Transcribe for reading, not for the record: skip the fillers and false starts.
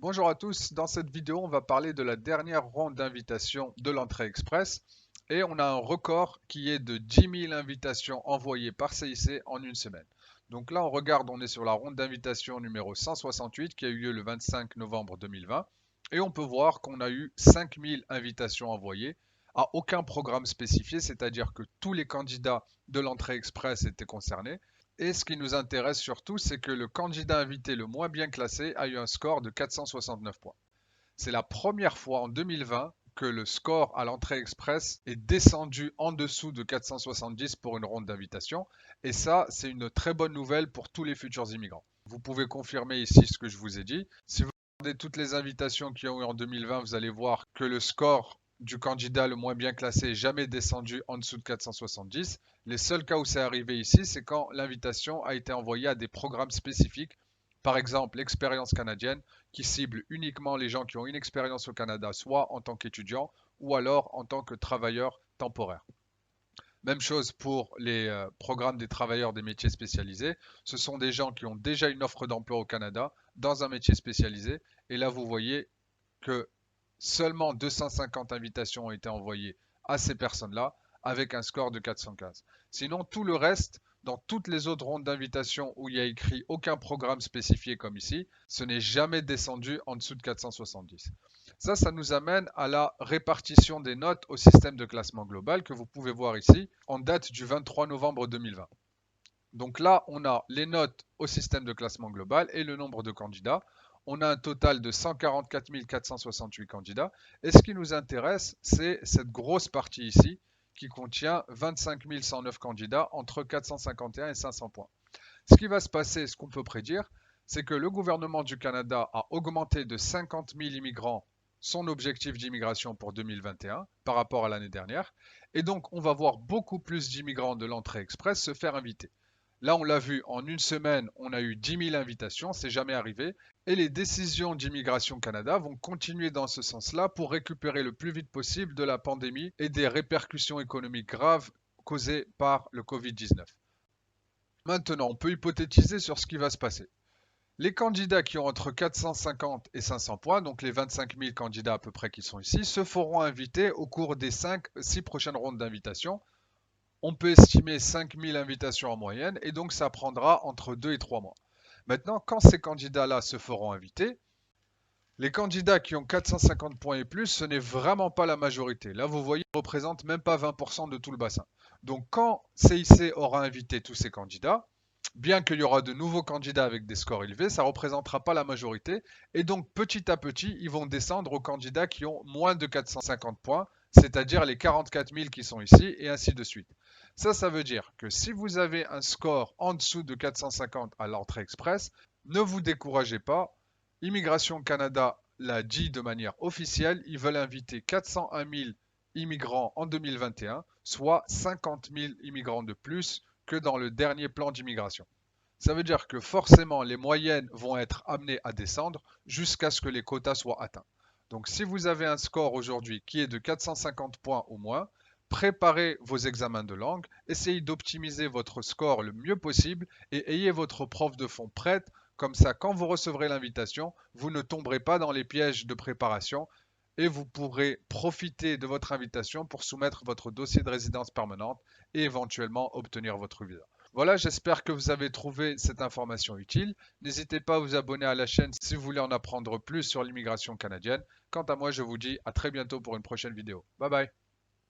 Bonjour à tous, dans cette vidéo on va parler de la dernière ronde d'invitation de l'entrée express et on a un record qui est de 10 000 invitations envoyées par CIC en une semaine. Donc là on regarde, on est sur la ronde d'invitation numéro 168 qui a eu lieu le 25 novembre 2020 et on peut voir qu'on a eu 5 000 invitations envoyées à aucun programme spécifié, c'est-à-dire que tous les candidats de l'entrée express étaient concernés. Et ce qui nous intéresse surtout, c'est que le candidat invité le moins bien classé a eu un score de 469 points. C'est la première fois en 2020 que le score à l'entrée express est descendu en dessous de 470 pour une ronde d'invitation. Et ça, c'est une très bonne nouvelle pour tous les futurs immigrants. Vous pouvez confirmer ici ce que je vous ai dit. Si vous regardez toutes les invitations qu'il y a eu en 2020, vous allez voir que le score du candidat le moins bien classé n'est jamais descendu en dessous de 470. Les seuls cas où c'est arrivé ici, c'est quand l'invitation a été envoyée à des programmes spécifiques, par exemple l'expérience canadienne, qui cible uniquement les gens qui ont une expérience au Canada, soit en tant qu'étudiant ou alors en tant que travailleur temporaire. Même chose pour les programmes des travailleurs des métiers spécialisés. Ce sont des gens qui ont déjà une offre d'emploi au Canada dans un métier spécialisé. Et là, vous voyez que seulement 250 invitations ont été envoyées à ces personnes-là avec un score de 415. Sinon, tout le reste, dans toutes les autres rondes d'invitation où il y a écrit aucun programme spécifié comme ici, ce n'est jamais descendu en dessous de 470. Ça nous amène à la répartition des notes au système de classement global que vous pouvez voir ici en date du 23 novembre 2020. Donc là, on a les notes au système de classement global et le nombre de candidats. On a un total de 144 468 candidats. Et ce qui nous intéresse, c'est cette grosse partie ici qui contient 25 109 candidats entre 451 et 500 points. Ce qui va se passer, ce qu'on peut prédire, c'est que le gouvernement du Canada a augmenté de 50 000 immigrants son objectif d'immigration pour 2021 par rapport à l'année dernière. Et donc, on va voir beaucoup plus d'immigrants de l'entrée express se faire inviter. Là, on l'a vu, en une semaine, on a eu 10 000 invitations, c'est jamais arrivé. Et les décisions d'Immigration Canada vont continuer dans ce sens-là pour récupérer le plus vite possible de la pandémie et des répercussions économiques graves causées par le Covid-19. Maintenant, on peut hypothétiser sur ce qui va se passer. Les candidats qui ont entre 450 et 500 points, donc les 25 000 candidats à peu près qui sont ici, se feront inviter au cours des 5-6 prochaines rondes d'invitation. On peut estimer 5 000 invitations en moyenne et donc ça prendra entre 2 et 3 mois. Maintenant, quand ces candidats-là se feront inviter, les candidats qui ont 450 points et plus, ce n'est vraiment pas la majorité. Là, vous voyez, ils ne représentent même pas 20% de tout le bassin. Donc quand CIC aura invité tous ces candidats, bien qu'il y aura de nouveaux candidats avec des scores élevés, ça ne représentera pas la majorité. Et donc petit à petit, ils vont descendre aux candidats qui ont moins de 450 points, c'est-à-dire les 44 000 qui sont ici, et ainsi de suite. Ça veut dire que si vous avez un score en dessous de 450 à l'entrée express, ne vous découragez pas. Immigration Canada l'a dit de manière officielle, ils veulent inviter 401 000 immigrants en 2021, soit 50 000 immigrants de plus que dans le dernier plan d'immigration. Ça veut dire que forcément les moyennes vont être amenées à descendre jusqu'à ce que les quotas soient atteints. Donc si vous avez un score aujourd'hui qui est de 450 points au moins, préparez vos examens de langue, essayez d'optimiser votre score le mieux possible et ayez votre prof de fond prête. Comme ça, quand vous recevrez l'invitation, vous ne tomberez pas dans les pièges de préparation et vous pourrez profiter de votre invitation pour soumettre votre dossier de résidence permanente et éventuellement obtenir votre visa. Voilà, j'espère que vous avez trouvé cette information utile. N'hésitez pas à vous abonner à la chaîne si vous voulez en apprendre plus sur l'immigration canadienne. Quant à moi, je vous dis à très bientôt pour une prochaine vidéo. Bye bye.